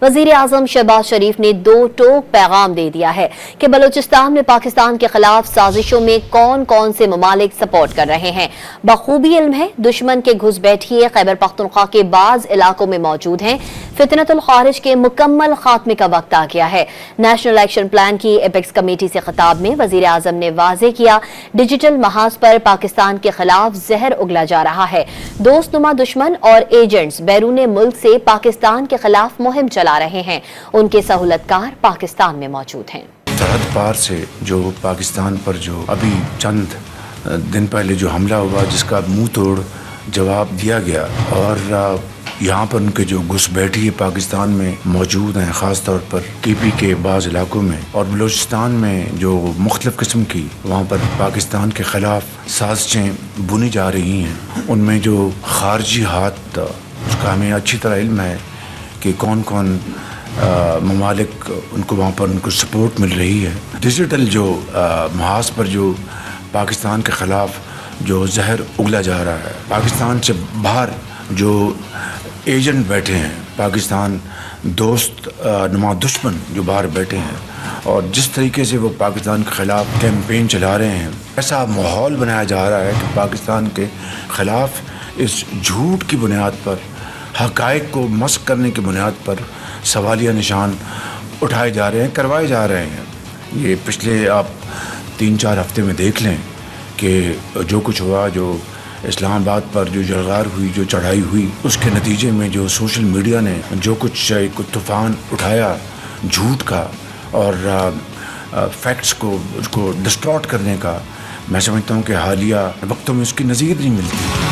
वजीर आजम शहबाज शरीफ ने दो टोक पैगाम दे दिया है कि बलूचिस्तान में पाकिस्तान के खिलाफ साजिशों में कौन कौन से ममालिक सपोर्ट कर रहे हैं। बखूबी इल्म है दुश्मन के घुसपैठिए खैबर पख्तूनख्वा के बाज इलाकों में मौजूद हैं। फितनतुल खारिज के मुकम्मल खात्मे का वक्त आ गया है। नेशनल एक्शन प्लान की एपेक्स कमेटी से खिताब में वजीर आजम ने वाजे किया, डिजिटल महाज पर पाकिस्तान के खिलाफ जहर उगला जा रहा है। दोस्तनुमा दुश्मन और एजेंट्स बैरून मुल्क से पाकिस्तान के खिलाफ मुहिम चला रहे हैं। उनके सहूलतकार पाकिस्तान में मौजूद हैं। सरहद पार से जो पाकिस्तान पर जो अभी चंद दिन पहले जो हमला हुआ, जिसका मुंह तोड़ जवाब दिया गया, और यहाँ पर उनके जो घुसपैठी पाकिस्तान में मौजूद हैं, ख़ास तौर पर टीपी के बाज़ इलाकों में और बलूचिस्तान में जो मुख्तलिफ़ किस्म की वहाँ पर पाकिस्तान के ख़िलाफ़ साजिशें बुनी जा रही हैं, उनमें जो ख़ारजी हाथ, उसका हमें अच्छी तरह इल्म है कि कौन कौन ममालिक उनको वहाँ पर उनको सपोर्ट मिल रही है। डिजिटल जो महाज पर जो पाकिस्तान के ख़िलाफ़ जो जहर उगला जा रहा है, पाकिस्तान से बाहर जो एजेंट बैठे हैं, पाकिस्तान दोस्त नुमा दुश्मन जो बाहर बैठे हैं, और जिस तरीके से वो पाकिस्तान के ख़िलाफ़ कैंपेन चला रहे हैं, ऐसा माहौल बनाया जा रहा है कि पाकिस्तान के ख़िलाफ़ इस झूठ की बुनियाद पर, हक़ाइक़ को मस्क करने की बुनियाद पर सवालिया निशान उठाए जा रहे हैं, करवाए जा रहे हैं। ये पिछले आप 3-4 हफ्ते में देख लें कि जो कुछ हुआ, जो इस्लामाबाद पर जो जलगार हुई, जो चढ़ाई हुई, उसके नतीजे में जो सोशल मीडिया ने जो कुछ एक तूफ़ान उठाया झूठ का और फैक्ट्स को उसको डिस्टॉर्ट करने का, मैं समझता हूँ कि हालिया वक्तों में उसकी नज़ीर नहीं मिलती।